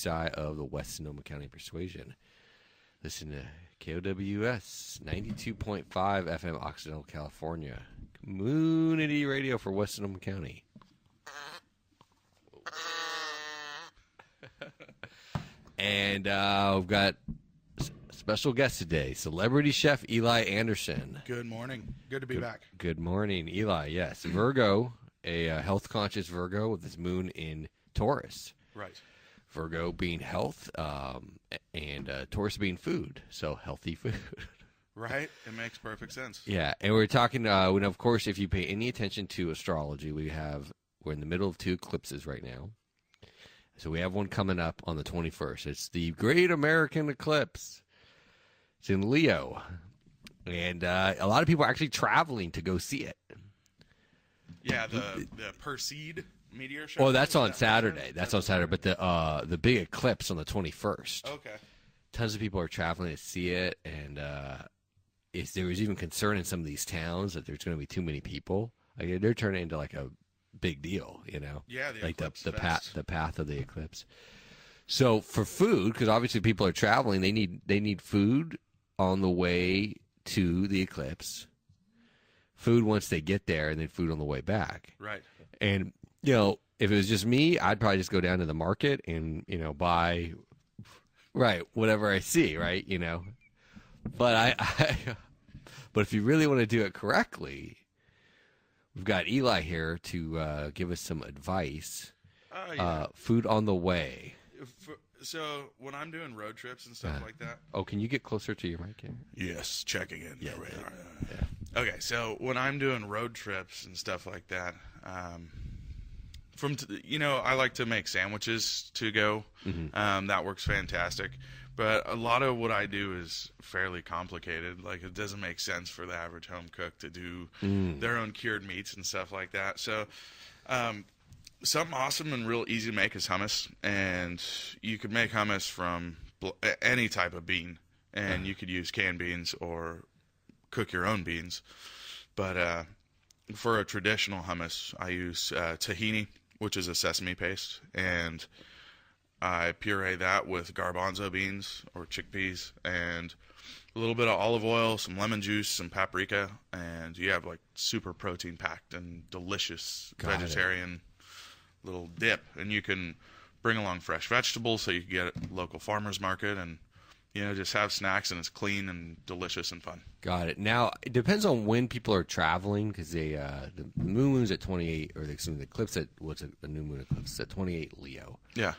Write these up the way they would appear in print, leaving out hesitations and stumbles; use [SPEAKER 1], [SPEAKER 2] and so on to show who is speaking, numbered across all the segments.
[SPEAKER 1] side of the West Sonoma County Persuasion. Listen to KOWS 92.5 FM, Occidental, California. Community radio for West Sonoma County. And we've got special guest today, celebrity chef Eli Anderson.
[SPEAKER 2] Good morning. Good to be back.
[SPEAKER 1] Good morning, Eli. Yes, Virgo, a health-conscious Virgo with his moon in Taurus.
[SPEAKER 2] Right.
[SPEAKER 1] Virgo being health, and Taurus being food, so healthy food.
[SPEAKER 2] Right. It makes perfect sense.
[SPEAKER 1] Yeah, and we're talking. Of course, if you pay any attention to astrology, we're in the middle of 2 eclipses right now. So we have one coming up on the 21st. It's the Great American Eclipse. It's in Leo. And a lot of people are actually traveling to go see it.
[SPEAKER 2] Yeah, the Perseid meteor show.
[SPEAKER 1] Oh, that's on Saturday. That's on Saturday. But the big eclipse on the 21st.
[SPEAKER 2] Okay.
[SPEAKER 1] Tons of people are traveling to see it. And there was even concern in some of these towns that there's going to be too many people. Like, they're turning into like a big deal, you know.
[SPEAKER 2] Yeah,
[SPEAKER 1] like the path of the eclipse. So for food, because obviously people are traveling, they need food on the way to the eclipse, food once they get there, and then food on the way back. Right. And if it was just me, I'd probably just go down to the market and buy whatever I see, right? But but if you really want to do it correctly, we've got Eli here to give us some advice. Food on the way.
[SPEAKER 2] So when I'm doing road trips and stuff like that.
[SPEAKER 1] Oh, can you get closer to your mic here?
[SPEAKER 2] Yes, checking in. Yeah. Okay, so when I'm doing road trips and stuff like that, I like to make sandwiches to go. Mm-hmm. That works fantastic. But a lot of what I do is fairly complicated. Like, it doesn't make sense for the average home cook to do their own cured meats and stuff like that. So something awesome and real easy to make is hummus. And you could make hummus from any type of bean. And you could use canned beans or cook your own beans. But for a traditional hummus, I use tahini, which is a sesame paste. And I puree that with garbanzo beans or chickpeas and a little bit of olive oil, some lemon juice, some paprika, and you have like super protein packed and delicious vegetarian little dip. And you can bring along fresh vegetables so you can get it at local farmers market and just have snacks, and it's clean and delicious and fun.
[SPEAKER 1] Got it. Now, it depends on when people are traveling, because the moon's at 28, or the eclipse a new moon eclipse at 28 Leo. Yeah.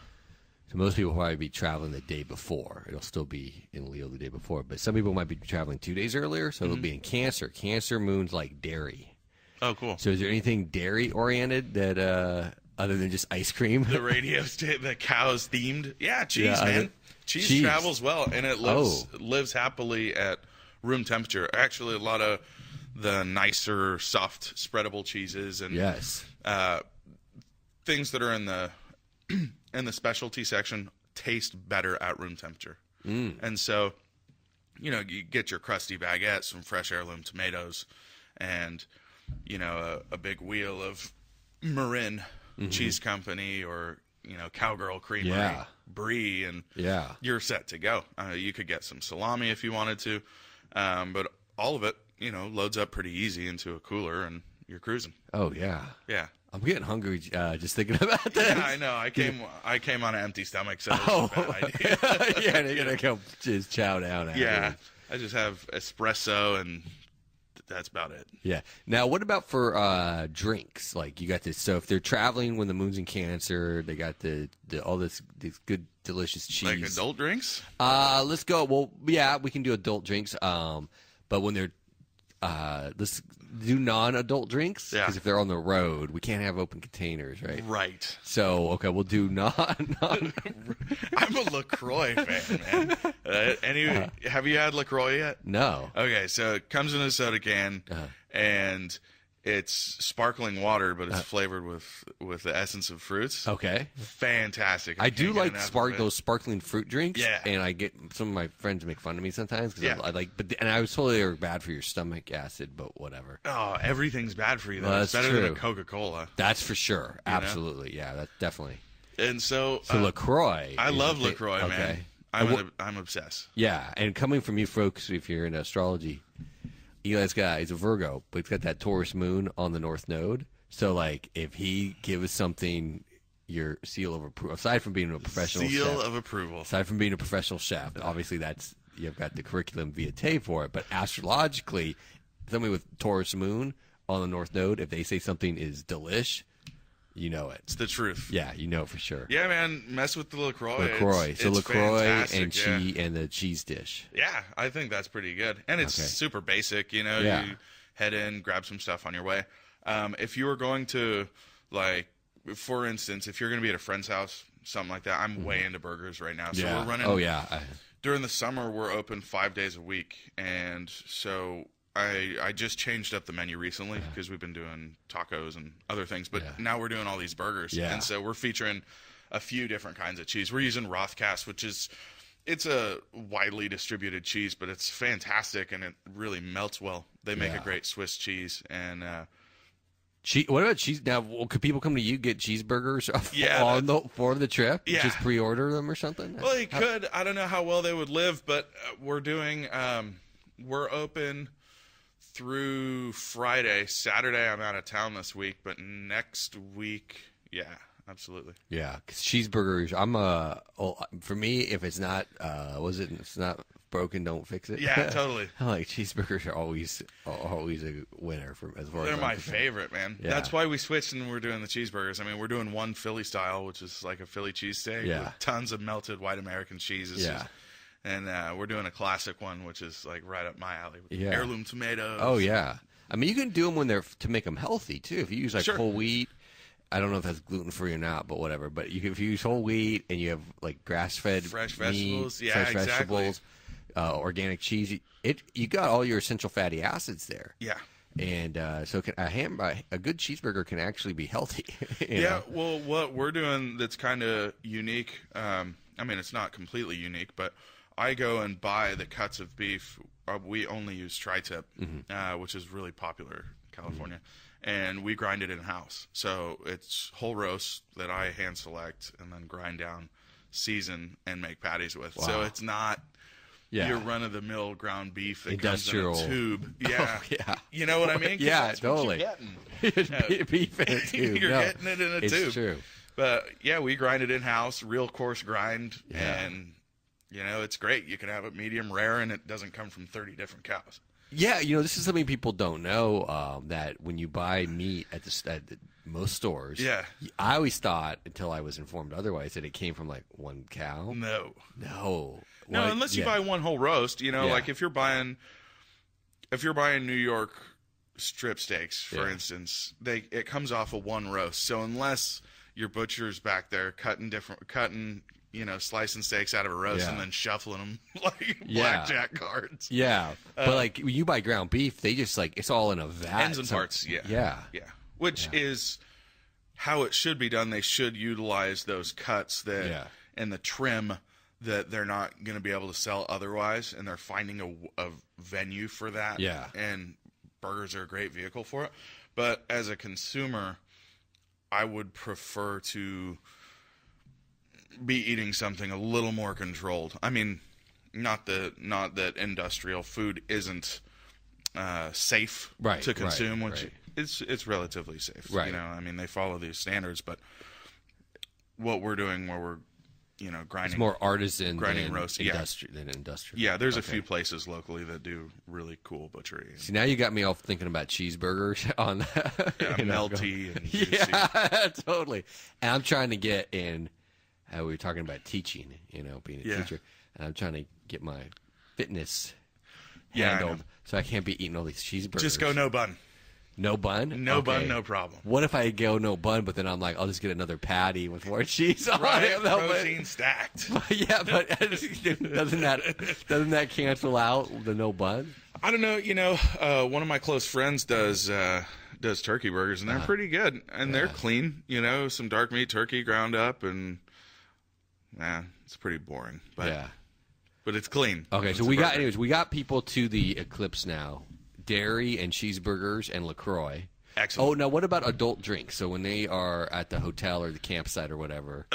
[SPEAKER 1] So most people will probably be traveling the day before. It'll still be in Leo the day before. But some people might be traveling 2 days earlier, so it'll be in Cancer. Cancer moon's like dairy.
[SPEAKER 2] Oh, cool.
[SPEAKER 1] So is there anything dairy-oriented that, other than just ice cream?
[SPEAKER 2] The radio station, the KOWS themed? Yeah, cheese, man. Cheese travels well, and it lives happily at room temperature. Actually, a lot of the nicer, soft, spreadable cheeses and things that are in the specialty section taste better at room temperature. And so, you get your crusty baguette, some fresh heirloom tomatoes, and, a big wheel of Marin Cheese Company or, Cowgirl Creamery, Brie, and you're set to go. You could get some salami if you wanted to, but all of it, loads up pretty easy into a cooler, and you're cruising.
[SPEAKER 1] Oh, yeah.
[SPEAKER 2] Yeah.
[SPEAKER 1] I'm getting hungry just thinking about this.
[SPEAKER 2] Yeah, I know. I came on an empty stomach, so it's a bad idea.
[SPEAKER 1] Yeah, they're going to go just chow down after.
[SPEAKER 2] Yeah, I just have espresso, and that's about it.
[SPEAKER 1] Yeah. Now, what about for drinks? Like, you got this. So if they're traveling when the moon's in Cancer, they got all these good, delicious cheese.
[SPEAKER 2] Like adult drinks?
[SPEAKER 1] Let's go. Well, yeah, we can do adult drinks. But when they're let's do non-adult drinks, because if they're on the road, we can't have open containers, right?
[SPEAKER 2] Right.
[SPEAKER 1] So, okay, we'll do non.
[SPEAKER 2] I'm a LaCroix fan, man. Have you had LaCroix yet?
[SPEAKER 1] No.
[SPEAKER 2] Okay, so it comes in a soda can, and it's sparkling water, but it's flavored with the essence of fruits.
[SPEAKER 1] Okay.
[SPEAKER 2] Fantastic.
[SPEAKER 1] I do like those sparkling fruit drinks. Yeah. And I get some of my friends make fun of me sometimes because I was told they were bad for your stomach acid, but whatever.
[SPEAKER 2] Oh, everything's bad for you though. It's better than a Coca-Cola.
[SPEAKER 1] That's for sure. Absolutely. Yeah, that's definitely.
[SPEAKER 2] And so
[SPEAKER 1] LaCroix.
[SPEAKER 2] I love LaCroix,
[SPEAKER 1] okay.
[SPEAKER 2] man. I'm obsessed.
[SPEAKER 1] Yeah, and coming from you folks, if you're in astrology, Eli's he's a Virgo, but he's got that Taurus moon on the North Node. So, like, if he gives something your seal of approval, aside from being a professional
[SPEAKER 2] seal of approval,
[SPEAKER 1] aside from being a professional chef, obviously you've got the curriculum vitae for it. But astrologically, somebody with Taurus moon on the North Node, if they say something is delish, you know it.
[SPEAKER 2] It's the truth.
[SPEAKER 1] Yeah, you know for sure.
[SPEAKER 2] Yeah, man, mess with the LaCroix.
[SPEAKER 1] It's LaCroix and
[SPEAKER 2] yeah.
[SPEAKER 1] and the cheese dish.
[SPEAKER 2] Yeah, I think that's pretty good. And it's super basic, you know.
[SPEAKER 1] Yeah.
[SPEAKER 2] You head in, grab some stuff on your way. If you were going to, like, for instance, if you're going to be at a friend's house, something like that, I'm way into burgers right now. So we're running. During the summer, we're open 5 days a week. And so I just changed up the menu recently because we've been doing tacos and other things. But now we're doing all these burgers.
[SPEAKER 1] Yeah.
[SPEAKER 2] And so we're featuring a few different kinds of cheese. We're using Rothcast, which is... It's a widely distributed cheese, but it's fantastic, and it really melts well. They make a great Swiss cheese. And
[SPEAKER 1] what about cheese? Now, could people come to you get cheeseburgers for the trip?
[SPEAKER 2] Yeah.
[SPEAKER 1] Just pre-order them or something?
[SPEAKER 2] Well, they could. I don't know how well they would live, but we're doing we're open through Friday. Saturday, I'm out of town this week, but next week, absolutely.
[SPEAKER 1] Yeah, 'cause cheeseburgers. For me, if it's not, it's not broken, don't fix it.
[SPEAKER 2] Yeah, totally.
[SPEAKER 1] I like cheeseburgers are always a winner as far
[SPEAKER 2] They're
[SPEAKER 1] as
[SPEAKER 2] my favorite, man.
[SPEAKER 1] Yeah.
[SPEAKER 2] That's why we switched and we're doing the cheeseburgers. I mean, we're doing one Philly style, which is like a Philly cheesesteak with tons of melted white American cheeses.
[SPEAKER 1] Yeah.
[SPEAKER 2] And we're doing a classic one, which is like right up my alley with heirloom tomatoes.
[SPEAKER 1] Oh yeah, I mean you can do them when they're to make them healthy too. If you use like whole wheat. I don't know if that's gluten free or not, but whatever. But if you use whole wheat and you have like grass fed
[SPEAKER 2] fresh
[SPEAKER 1] vegetables,
[SPEAKER 2] exactly.
[SPEAKER 1] Organic cheese, you got all your essential fatty acids there.
[SPEAKER 2] Yeah.
[SPEAKER 1] And so a good cheeseburger can actually be healthy. You know?
[SPEAKER 2] Well, what we're doing that's kind of unique. I mean, it's not completely unique, but I go and buy the cuts of beef. We only use tri-tip, which is really popular in California. And we grind it in-house. So it's whole roast that I hand select and then grind down, season, and make patties with. Wow. So it's not your run-of-the-mill ground beef that
[SPEAKER 1] industrial
[SPEAKER 2] comes in a tube. Yeah.
[SPEAKER 1] Oh, yeah.
[SPEAKER 2] You know what I mean?
[SPEAKER 1] Yeah, totally. Beef in a tube.
[SPEAKER 2] You're getting it in a tube.
[SPEAKER 1] It's true.
[SPEAKER 2] But, we grind it in-house, real coarse grind, and, it's great. You can have it medium rare, and it doesn't come from 30 different cows.
[SPEAKER 1] Yeah, this is something people don't know, that when you buy meat at most stores, I always thought, until I was informed otherwise, that it came from like one cow.
[SPEAKER 2] No,
[SPEAKER 1] unless
[SPEAKER 2] you buy one whole roast. Like if you're buying New York strip steaks, for instance, it comes off of one roast. So unless your butcher's back there cutting slicing steaks out of a roast and then shuffling them like blackjack cards.
[SPEAKER 1] Yeah. But like when you buy ground beef, they just it's all in a vat.
[SPEAKER 2] Ends and parts, Yeah. Which is how it should be done. They should utilize those cuts and the trim that they're not going to be able to sell otherwise, and they're finding a venue for that.
[SPEAKER 1] Yeah.
[SPEAKER 2] And burgers are a great vehicle for it. But as a consumer, I would prefer to be eating something a little more controlled. I mean, not that industrial food isn't safe to consume, which it's relatively safe.
[SPEAKER 1] Right.
[SPEAKER 2] I mean, they follow these standards, but what we're doing, where we're grinding,
[SPEAKER 1] it's more artisan,
[SPEAKER 2] grinding roast,
[SPEAKER 1] than industrial.
[SPEAKER 2] Yeah, there's a few places locally that do really cool butchery.
[SPEAKER 1] See, now you got me all thinking about cheeseburgers on
[SPEAKER 2] melty and juicy.
[SPEAKER 1] Yeah, totally. And I'm trying to get in. We were talking about teaching, being a teacher, and I'm trying to get my fitness handled, so I can't be eating all these cheeseburgers.
[SPEAKER 2] Just go no bun.
[SPEAKER 1] No bun?
[SPEAKER 2] No bun, no problem.
[SPEAKER 1] What if I go no bun, but then I'm like, I'll just get another patty with more cheese on it?
[SPEAKER 2] Protein stacked.
[SPEAKER 1] Yeah, but doesn't that cancel out the no bun?
[SPEAKER 2] I don't know. One of my close friends does turkey burgers, and they're pretty good, and they're clean. Some dark meat turkey ground up, and it's pretty boring. But it's clean.
[SPEAKER 1] Okay, so we got people to the Eclipse now. Dairy and cheeseburgers and LaCroix.
[SPEAKER 2] Excellent.
[SPEAKER 1] Oh, now what about adult drinks? So when they are at the hotel or the campsite or whatever,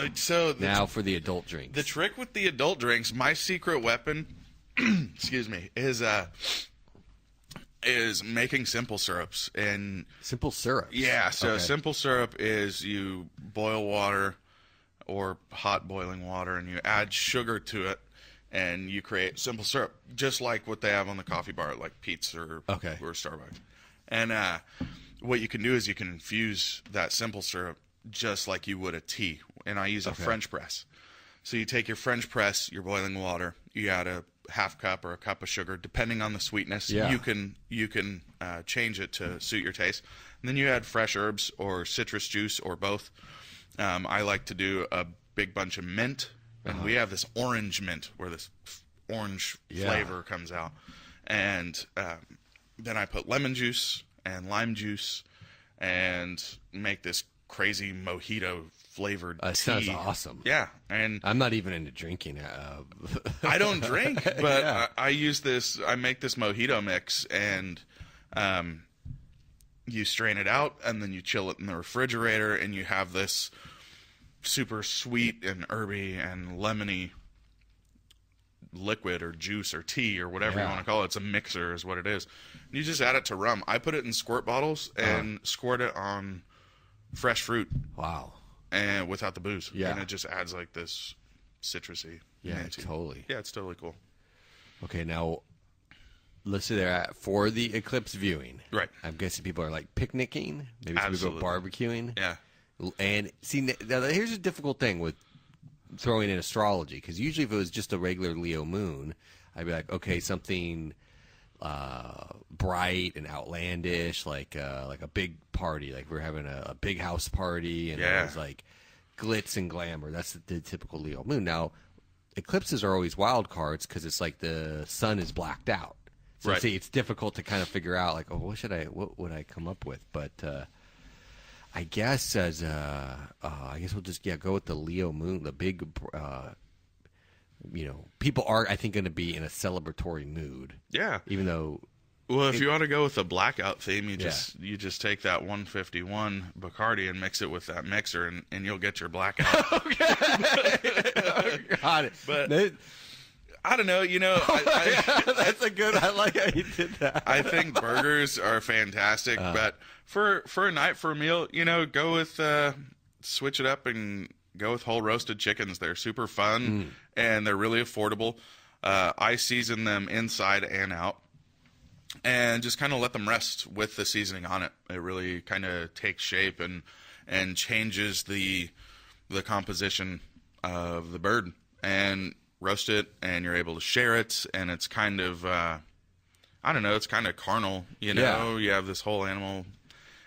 [SPEAKER 2] Now
[SPEAKER 1] for the adult drinks.
[SPEAKER 2] The trick with the adult drinks, my secret weapon, excuse me, is making simple syrups. And
[SPEAKER 1] simple syrups?
[SPEAKER 2] Yeah, so simple syrup is you boil water or hot boiling water, and you add sugar to it, and you create simple syrup, just like what they have on the coffee bar, like Pete's or Starbucks. And what you can do is you can infuse that simple syrup just like you would a tea. And I use a French press. So you take your French press, your boiling water, you add a half cup or a cup of sugar, depending on the sweetness.
[SPEAKER 1] Yeah.
[SPEAKER 2] You can change it to suit your taste. And then you add fresh herbs or citrus juice or both. I like to do a big bunch of mint. And we have this orange mint where this orange flavor comes out. And then I put lemon juice and lime juice and make this crazy mojito flavored tea.
[SPEAKER 1] Sounds awesome.
[SPEAKER 2] Yeah, and
[SPEAKER 1] I'm not even into drinking.
[SPEAKER 2] I don't drink, but I use this. I make this mojito mix, and you strain it out, and then you chill it in the refrigerator, and you have this super sweet and herby and lemony liquid or juice or tea or whatever you want to call it. It's a mixer is what it is. And you just add it to rum. I put it in squirt bottles and squirt it on fresh fruit.
[SPEAKER 1] Wow.
[SPEAKER 2] And without the booze.
[SPEAKER 1] Yeah.
[SPEAKER 2] And it just adds like this citrusy.
[SPEAKER 1] Yeah,
[SPEAKER 2] minty.
[SPEAKER 1] totally.
[SPEAKER 2] Yeah, it's totally cool.
[SPEAKER 1] Okay, now let's say they're for the eclipse viewing.
[SPEAKER 2] Right.
[SPEAKER 1] I'm guessing people are like picnicking. Maybe some people go barbecuing.
[SPEAKER 2] Yeah.
[SPEAKER 1] And see, now here's a difficult thing with throwing in astrology, because usually if it was just a regular Leo moon, I'd be like, okay, something bright and outlandish, like a big party, like we're having a big house party, and there's like glitz and glamour. That's the typical Leo moon. Now, eclipses are always wild cards because it's like the sun is blacked out. So see, it's difficult to kind of figure out, like, oh, what would I come up with? But I guess I guess we'll just go with the Leo moon, the big. People are, I think, going to be in a celebratory mood.
[SPEAKER 2] Yeah.
[SPEAKER 1] Even though.
[SPEAKER 2] Well, if you want to go with the blackout theme, you just take that 151 Bacardi and mix it with that mixer, and you'll get your blackout.
[SPEAKER 1] Got it.
[SPEAKER 2] But I don't know.
[SPEAKER 1] That's a good. I like how you did that.
[SPEAKER 2] I think burgers are fantastic, but for a night, for a meal, go with switch it up and go with whole roasted chickens. They're super fun and they're really affordable. I season them inside and out, and just kind of let them rest with the seasoning on it. It really kind of takes shape and changes the composition of the bird, and roast it, and you're able to share it, and it's kind of I don't know, it's kind of carnal, you have this whole animal,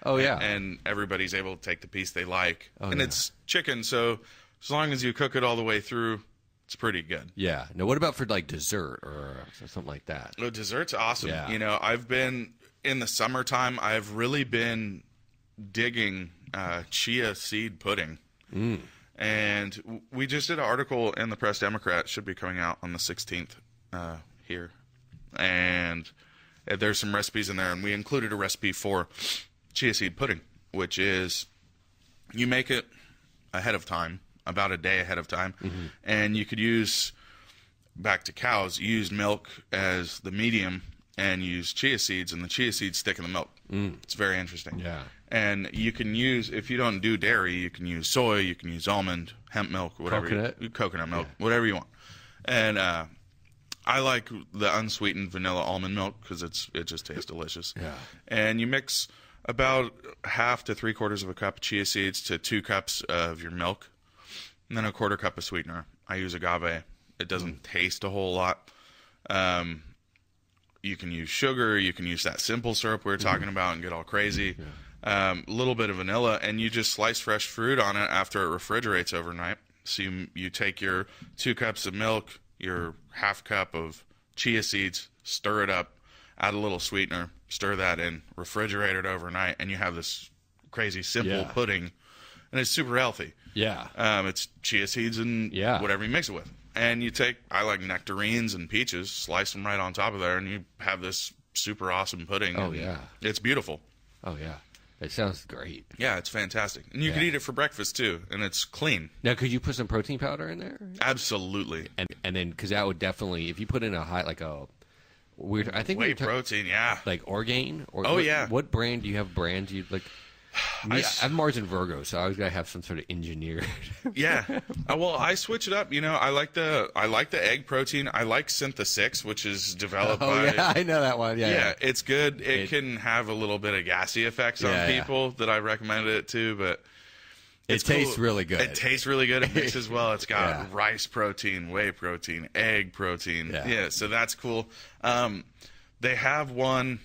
[SPEAKER 2] and everybody's able to take the piece they like, it's chicken, so as long as you cook it all the way through, it's pretty good.
[SPEAKER 1] Yeah. Now, what about for like dessert or something like that?
[SPEAKER 2] No, dessert's awesome. I've been in the summertime, I've really been digging chia seed pudding. And we just did an article in the Press Democrat, should be coming out on the 16th here. And there's some recipes in there, and we included a recipe for chia seed pudding, which is you make it ahead of time, about a day ahead of time, and you could use, back to KOWS, use milk as the medium and use chia seeds, and the chia seeds stick in the milk. It's very interesting.
[SPEAKER 1] Yeah.
[SPEAKER 2] And you can use, if you don't do dairy, you can use soy, you can use almond, hemp milk, whatever. Coconut milk, whatever you want. And I like the unsweetened vanilla almond milk because it just tastes delicious. Yeah. And you mix about half to 3/4 of a cup of chia seeds to 2 cups of your milk, and then a 1/4 cup of sweetener. I use agave. It doesn't taste a whole lot. You can use sugar. You can use that simple syrup we were talking about and get all crazy. A little bit of vanilla, and you just slice fresh fruit on it after it refrigerates overnight. So you take your 2 cups of milk, your half cup of chia seeds, stir it up, add a little sweetener, stir that in, refrigerate it overnight, and you have this crazy simple pudding, and it's super healthy. Yeah. It's chia seeds and whatever you mix it with. And you take, I like nectarines and peaches, slice them right on top of there, and you have this super awesome pudding. Oh, yeah. It's beautiful.
[SPEAKER 1] Oh, yeah. It sounds great.
[SPEAKER 2] Yeah, it's fantastic. And you can eat it for breakfast, too, and it's clean.
[SPEAKER 1] Now, could you put some protein powder in there?
[SPEAKER 2] Absolutely.
[SPEAKER 1] And then, because that would definitely, if you put in a high, like a weird, I think
[SPEAKER 2] whey protein, yeah.
[SPEAKER 1] Like Orgain? Or
[SPEAKER 2] oh, yeah.
[SPEAKER 1] What brand do you have? Brands you like? I have Mars and Virgo, so I always gotta have some sort of engineered.
[SPEAKER 2] Yeah. Well, I switch it up. You know, I like the egg protein. I like Synthesix, which is developed by.
[SPEAKER 1] Yeah, I know that one. Yeah,
[SPEAKER 2] it's good. It can have a little bit of gassy effects on people that I recommended it to, but
[SPEAKER 1] it tastes really good.
[SPEAKER 2] It tastes really good. It mixes well. It's got rice protein, whey protein, egg protein. Yeah, so that's cool. They have one.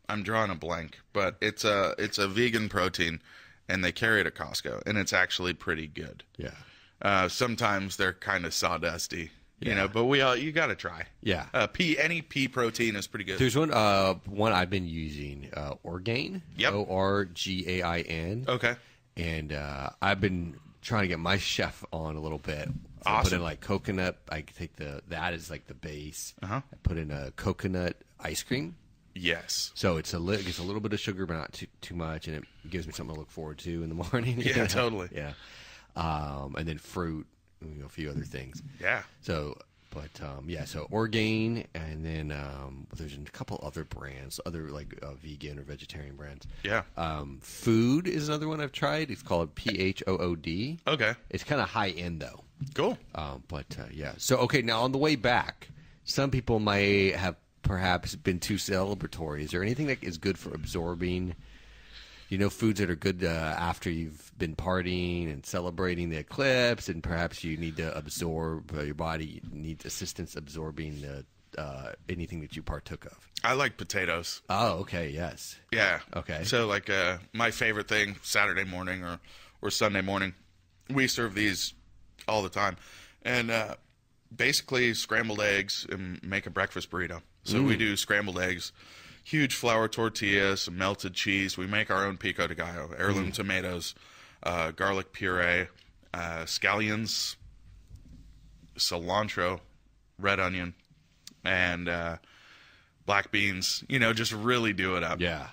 [SPEAKER 2] I'm drawing a blank, but it's a vegan protein, and they carry it at Costco, and it's actually pretty good.
[SPEAKER 1] Yeah.
[SPEAKER 2] Sometimes they're kind of sawdusty, you know, but you got to try.
[SPEAKER 1] Yeah.
[SPEAKER 2] Any pea protein is pretty good.
[SPEAKER 1] There's one I've been using, Orgain.
[SPEAKER 2] Yep.
[SPEAKER 1] Orgain.
[SPEAKER 2] Okay.
[SPEAKER 1] And I've been trying to get my chef on a little bit. So
[SPEAKER 2] awesome.
[SPEAKER 1] I put in like coconut. I take that is like the base.
[SPEAKER 2] Uh-huh.
[SPEAKER 1] I put in a coconut ice cream.
[SPEAKER 2] Yes.
[SPEAKER 1] So it's it gets a little bit of sugar, but not too much, and it gives me something to look forward to in the morning.
[SPEAKER 2] Yeah, totally.
[SPEAKER 1] Yeah. And then fruit, a few other things.
[SPEAKER 2] Yeah.
[SPEAKER 1] So, but so Orgain, and then there's a couple other brands, other like vegan or vegetarian brands.
[SPEAKER 2] Yeah.
[SPEAKER 1] Food is another one I've tried. It's called PHOOD.
[SPEAKER 2] Okay.
[SPEAKER 1] It's kind of high end though.
[SPEAKER 2] Cool.
[SPEAKER 1] So okay, now on the way back, some people may have perhaps been too celebratory. Is there anything that is good for absorbing, foods that are good after you've been partying and celebrating the eclipse, and perhaps you need to absorb, your body needs assistance absorbing anything that you partook of?
[SPEAKER 2] I like potatoes.
[SPEAKER 1] Oh, okay, yes.
[SPEAKER 2] Yeah.
[SPEAKER 1] Okay.
[SPEAKER 2] So like my favorite thing, Saturday morning or Sunday morning, we serve these all the time. And basically scrambled eggs and make a breakfast burrito. So we do scrambled eggs, huge flour tortillas, some melted cheese. We make our own pico de gallo, heirloom tomatoes, garlic puree, scallions, cilantro, red onion, and black beans. Just really do it up.
[SPEAKER 1] Yeah.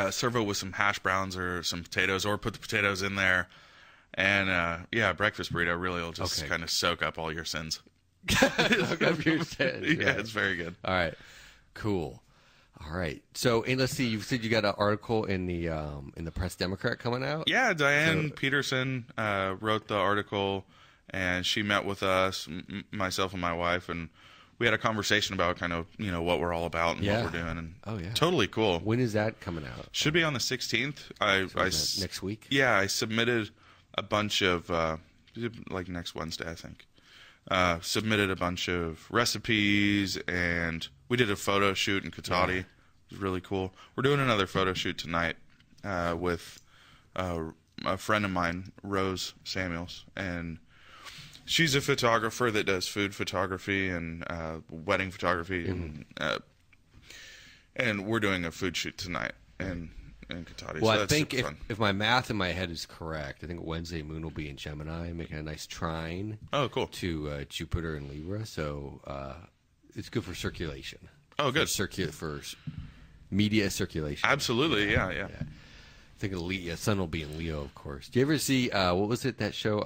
[SPEAKER 2] Serve it with some hash browns or some potatoes, or put the potatoes in there. And breakfast burrito really will just kind of soak up all your sins. Yeah, it's very good.
[SPEAKER 1] All right, cool. All right, so and let's see. You said you got an article in the Press Democrat coming out.
[SPEAKER 2] Yeah, Diane Peterson wrote the article, and she met with us, myself and my wife, and we had a conversation about kind of what we're all about and what we're doing. And totally cool.
[SPEAKER 1] When is that coming out?
[SPEAKER 2] Should be on the 16th.
[SPEAKER 1] Next week.
[SPEAKER 2] Yeah, I submitted a bunch of like next Wednesday, I think. Submitted a bunch of recipes, and we did a photo shoot in Katati. It was really cool. We're doing another photo shoot tonight with a friend of mine, Rose Samuels, and she's a photographer that does food photography and wedding photography, and we're doing a food shoot tonight in Katati.
[SPEAKER 1] Well,
[SPEAKER 2] so
[SPEAKER 1] I think if my math in my head is correct, I think Wednesday moon will be in Gemini, making a nice trine.
[SPEAKER 2] Oh, cool.
[SPEAKER 1] To Jupiter and Libra, so it's good for circulation.
[SPEAKER 2] Oh, good.
[SPEAKER 1] For media circulation.
[SPEAKER 2] Absolutely, yeah.
[SPEAKER 1] I think Sun will be in Leo, of course. Do you ever see what was it, that show,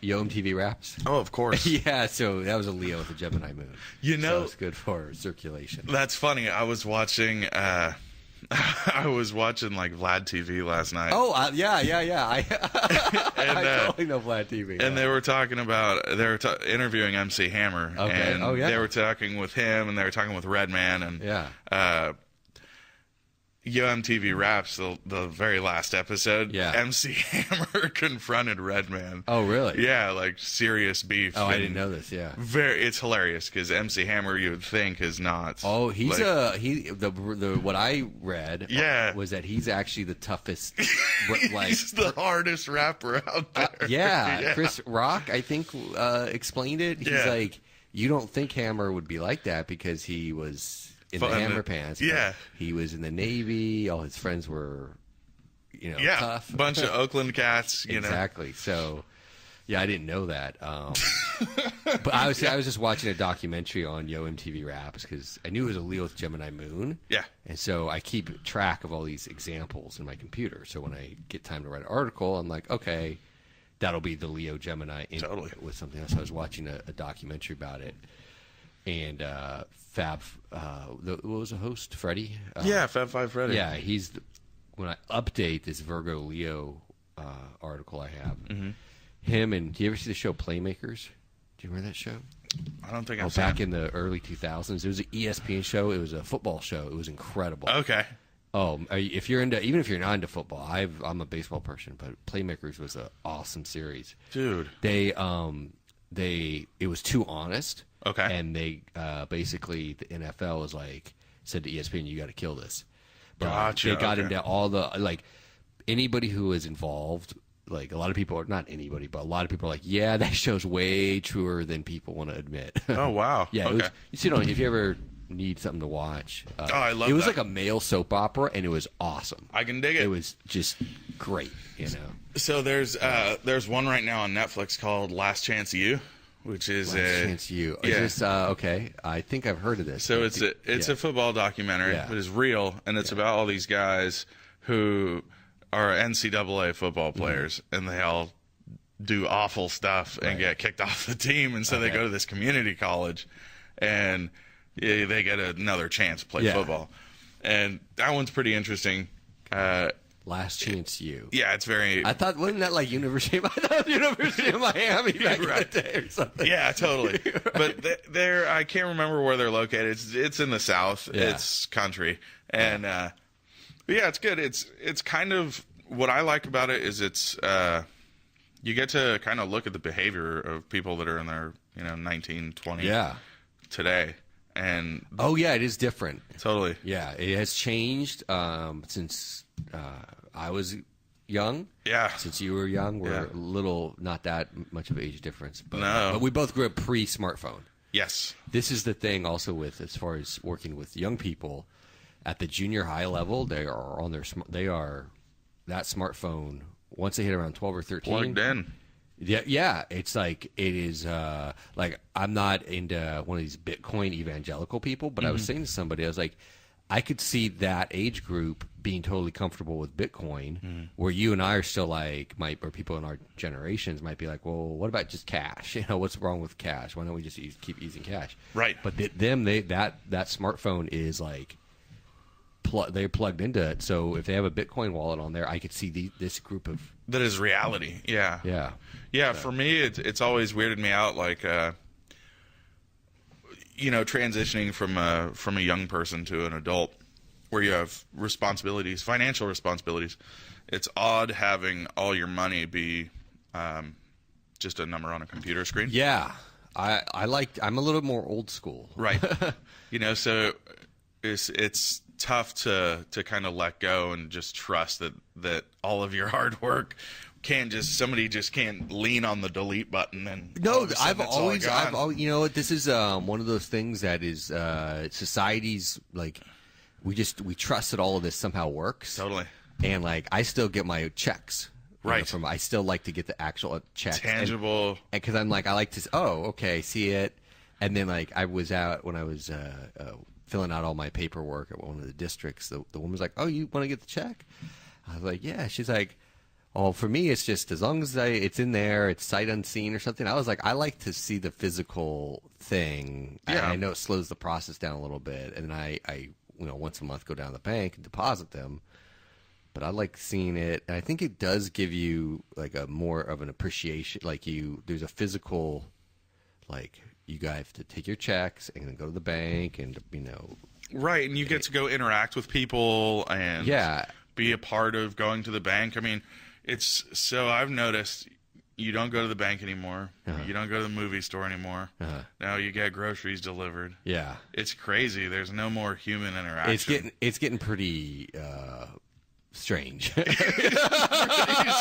[SPEAKER 1] Yo MTV Raps?
[SPEAKER 2] Oh, of course.
[SPEAKER 1] Yeah, so that was a Leo with a Gemini moon.
[SPEAKER 2] So
[SPEAKER 1] it's good for circulation.
[SPEAKER 2] That's funny. I was watching like Vlad TV last night.
[SPEAKER 1] Oh, yeah. I totally know Vlad TV.
[SPEAKER 2] And they were talking about, interviewing MC Hammer.
[SPEAKER 1] Okay.
[SPEAKER 2] And they were talking with him, and they were talking with Redman, and Yo MTV Raps, the very last episode, MC Hammer confronted Redman.
[SPEAKER 1] Oh, really?
[SPEAKER 2] Yeah, like serious beef.
[SPEAKER 1] Oh, I didn't know this. Yeah,
[SPEAKER 2] it's hilarious because MC Hammer, you would think, is not.
[SPEAKER 1] Oh, he's what I read. Was that he's actually the toughest.
[SPEAKER 2] He's the hardest rapper out there.
[SPEAKER 1] Chris Rock, I think, explained it. He's like, you don't think Hammer would be like that because he was in the Hammer pants. He was in the Navy. All his friends were, tough.
[SPEAKER 2] Bunch of Oakland cats.
[SPEAKER 1] Exactly. So Yeah, I didn't know that. But I was just watching a documentary on Yo MTV Raps because I knew it was a Leo with Gemini moon.
[SPEAKER 2] Yeah.
[SPEAKER 1] And so I keep track of all these examples in my computer. So when I get time to write an article, I'm like, okay, that'll be the Leo Gemini
[SPEAKER 2] Totally.
[SPEAKER 1] with something else. I was watching a documentary about it. And what was the host? Freddie?
[SPEAKER 2] Fab Five Freddie.
[SPEAKER 1] Yeah, when I update this Virgo Leo article I have, him and, do you ever see the show Playmakers? Do you remember that show?
[SPEAKER 2] I don't think I've
[SPEAKER 1] seen it. Back in the early 2000s. It was an ESPN show. It was a football show. It was incredible.
[SPEAKER 2] Okay.
[SPEAKER 1] Oh, if you're even if you're not into football, I'm a baseball person, but Playmakers was an awesome series.
[SPEAKER 2] Dude.
[SPEAKER 1] It was too honest.
[SPEAKER 2] Okay.
[SPEAKER 1] And they basically, the NFL was like, said to ESPN, you got to kill this. But
[SPEAKER 2] Gotcha.
[SPEAKER 1] they got into all the, like, anybody who was involved, like, a lot of people, not anybody, but a lot of people are like, yeah, that show's way truer than people want to admit.
[SPEAKER 2] Oh, wow.
[SPEAKER 1] Yeah.
[SPEAKER 2] Okay.
[SPEAKER 1] You see, if you ever need something to watch.
[SPEAKER 2] I love
[SPEAKER 1] it. It was
[SPEAKER 2] that.
[SPEAKER 1] like a male soap opera, and it was awesome.
[SPEAKER 2] I can dig it.
[SPEAKER 1] It was just great, you know.
[SPEAKER 2] So there's one right now on Netflix called Last Chance U, which is
[SPEAKER 1] Last Chance U.
[SPEAKER 2] Yeah.
[SPEAKER 1] Is this, okay. I think I've heard of this.
[SPEAKER 2] So it's a football documentary, but it's real, and it's about all these guys who are NCAA football players, and they all do awful stuff and get kicked off the team, and so they go to this community college, and they get another chance to play football. And that one's pretty interesting.
[SPEAKER 1] Last Chance U.
[SPEAKER 2] Yeah, it's very...
[SPEAKER 1] I thought, wasn't that like University of Miami back in the day or something?
[SPEAKER 2] Yeah, totally. But they're I can't remember where they're located. It's in the South. Yeah. It's country. And, but yeah, it's good. It's kind of... What I like about it is it's... you get to kind of look at the behavior of people that are in their, 19, 20 today. And
[SPEAKER 1] oh, yeah, it is different.
[SPEAKER 2] Totally.
[SPEAKER 1] Yeah, it has changed since I was young.
[SPEAKER 2] Yeah.
[SPEAKER 1] Since you were young, we're a little, not that much of an age difference. But,
[SPEAKER 2] no.
[SPEAKER 1] But we both grew up pre-smartphone.
[SPEAKER 2] Yes.
[SPEAKER 1] This is the thing also with, as far as working with young people, at the junior high level, they are on that smartphone, once they hit around 12 or 13.
[SPEAKER 2] Plugged in.
[SPEAKER 1] Yeah, it's like, it is, like, I'm not into one of these Bitcoin evangelical people, but I was saying to somebody, I was like, I could see that age group being totally comfortable with Bitcoin, where you and I are still like, or people in our generations might be like, well, what about just cash? What's wrong with cash? Why don't we just keep using cash?
[SPEAKER 2] Right.
[SPEAKER 1] But that smartphone is like, they're plugged into it. So if they have a Bitcoin wallet on there, I could see this group of...
[SPEAKER 2] That is reality. Yeah.
[SPEAKER 1] Yeah.
[SPEAKER 2] Yeah, so. For me, it's always weirded me out, like, transitioning from a young person to an adult, where you have responsibilities, financial responsibilities. It's odd having all your money be just a number on a computer screen.
[SPEAKER 1] Yeah, I'm a little more old school,
[SPEAKER 2] right? So it's tough to kind of let go and just trust that all of your hard work somebody can't lean on the delete button and
[SPEAKER 1] I've always this is one of those things that is society's like we trust that all of this somehow works
[SPEAKER 2] totally,
[SPEAKER 1] and like I still get my checks
[SPEAKER 2] right
[SPEAKER 1] I still like to get the actual checks
[SPEAKER 2] tangible
[SPEAKER 1] and because I'm like I like to see it, and then like I was out when I was filling out all my paperwork at one of the districts, the woman was like, oh, you want to get the check? I was like, yeah. She's like, oh, for me, it's just as long as it's in there, it's sight unseen or something. I was like, I like to see the physical thing.
[SPEAKER 2] Yeah.
[SPEAKER 1] I know it slows the process down a little bit, and I once a month go down to the bank and deposit them. But I like seeing it, and I think it does give you like a more of an appreciation. Like there's a physical, like you guys have to take your checks and then go to the bank, and
[SPEAKER 2] right, and you get to go interact with people and be a part of going to the bank. I mean. I've noticed you don't go to the bank anymore. You don't go to the movie store anymore. Now you get groceries delivered.
[SPEAKER 1] Yeah.
[SPEAKER 2] It's crazy. There's no more human interaction.
[SPEAKER 1] It's getting pretty strange.
[SPEAKER 2] Pretty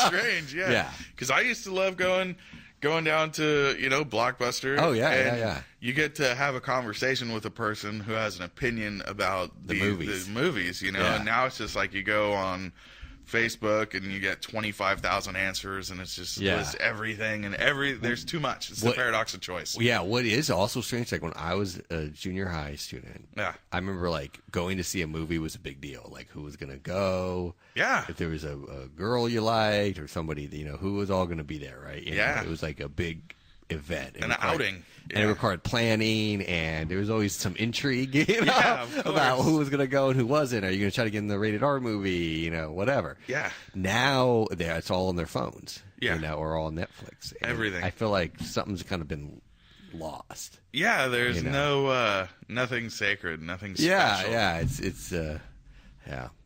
[SPEAKER 2] strange, yeah.
[SPEAKER 1] Yeah.
[SPEAKER 2] Because I used to love going down to, Blockbuster.
[SPEAKER 1] Oh, yeah, yeah.
[SPEAKER 2] You get to have a conversation with a person who has an opinion about the movies, and now it's just like you go on Facebook, and you get 25,000 answers, and it's just lists everything, and there's too much. It's the paradox of choice.
[SPEAKER 1] Yeah, what is also strange, like when I was a junior high student, I remember like going to see a movie was a big deal. Like who was going to go? Yeah. If there was a girl you liked or somebody, who was all going to be there, right? It was like a big event.
[SPEAKER 2] An outing.
[SPEAKER 1] And it required planning, and there was always some intrigue, about who was going to go and who wasn't. Are you going to try to get in the rated R movie, whatever.
[SPEAKER 2] Yeah.
[SPEAKER 1] Now, it's all on their phones, or all on Netflix. And
[SPEAKER 2] everything.
[SPEAKER 1] I feel like something's kind of been lost.
[SPEAKER 2] Yeah, there's no, nothing sacred, nothing special.
[SPEAKER 1] Yeah.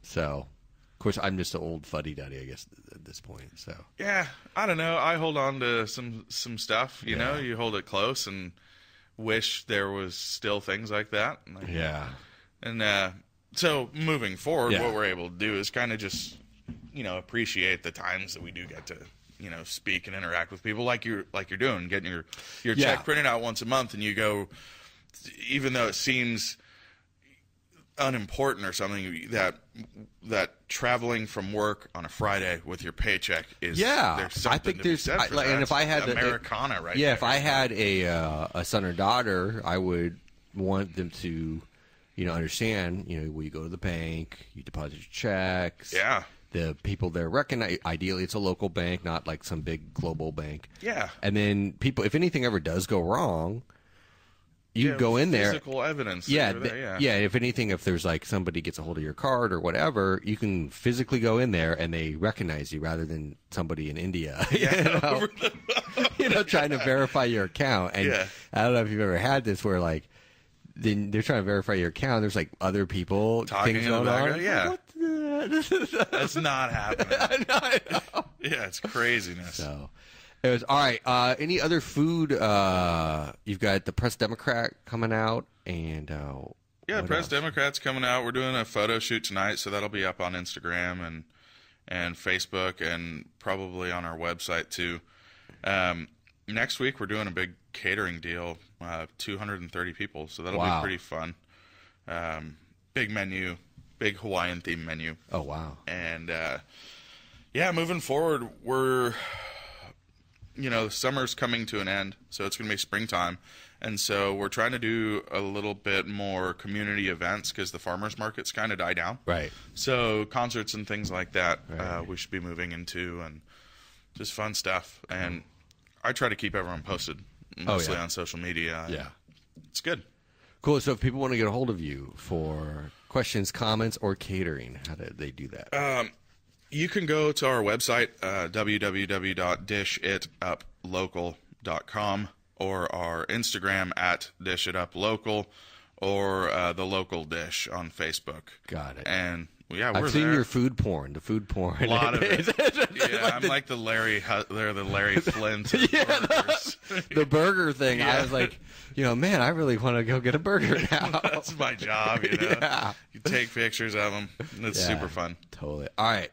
[SPEAKER 1] So, of course, I'm just an old fuddy-duddy, I guess, at this point. So
[SPEAKER 2] yeah, I don't know. I hold on to some stuff. You know, you hold it close and wish there was still things like that. And so moving forward, what we're able to do is kind of just appreciate the times that we do get to speak and interact with people like you're doing, getting your check printed out once a month, and you go, even though it seems unimportant or something, that traveling from work on a Friday with your paycheck is there's something
[SPEAKER 1] I think
[SPEAKER 2] to
[SPEAKER 1] there's
[SPEAKER 2] be said for that.
[SPEAKER 1] And if I had
[SPEAKER 2] Americana right
[SPEAKER 1] there,
[SPEAKER 2] there.
[SPEAKER 1] if I had a son or daughter, I would want them to understand when you go to the bank, you deposit your checks, the people there recognize, ideally it's a local bank, not like some big global bank, and then people, if anything ever does go wrong, you go in there.
[SPEAKER 2] Physical evidence.
[SPEAKER 1] If anything, if there's like somebody gets a hold of your card or whatever, you can physically go in there and they recognize you rather than somebody in India, trying to verify your account. And I don't know if you've ever had this where like, then they're trying to verify your account. There's like other people
[SPEAKER 2] talking
[SPEAKER 1] things going on.
[SPEAKER 2] That's not happening.
[SPEAKER 1] I know.
[SPEAKER 2] Yeah, it's craziness.
[SPEAKER 1] So. It was all right. Any other food? You've got the Press Democrat coming out, and
[SPEAKER 2] Press Democrat's coming out. We're doing a photo shoot tonight, so that'll be up on Instagram and Facebook, and probably on our website too. Next week we're doing a big catering deal, 230 people, so that'll be pretty fun. Big menu, big Hawaiian themed menu.
[SPEAKER 1] Oh wow!
[SPEAKER 2] And moving forward, we're summer's coming to an end, so it's going to be springtime. And so we're trying to do a little bit more community events because the farmers markets kind of die down.
[SPEAKER 1] Right.
[SPEAKER 2] So concerts and things like that we should be moving into, and just fun stuff. And I try to keep everyone posted, mostly on social media. It's good.
[SPEAKER 1] Cool. So if people want to get a hold of you for questions, comments, or catering, how do they do that?
[SPEAKER 2] You can go to our website, www.dishituplocal.com, or our Instagram at dishituplocal, or the local dish on Facebook.
[SPEAKER 1] Got it.
[SPEAKER 2] And
[SPEAKER 1] I've seen your food porn. The food porn.
[SPEAKER 2] A lot of it. I'm like the Larry Flint.
[SPEAKER 1] The burger thing. I was like, man, I really want to go get a burger now.
[SPEAKER 2] That's my job. You take pictures of them. It's super fun.
[SPEAKER 1] Totally. All right.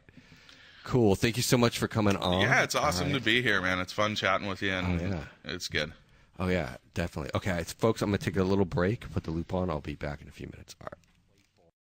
[SPEAKER 1] Cool. Thank you so much for coming on.
[SPEAKER 2] Yeah, it's awesome to be here, man. It's fun chatting with you, and it's good.
[SPEAKER 1] Oh, yeah, definitely. Okay, folks, I'm going to take a little break, put the loop on. I'll be back in a few minutes. All right.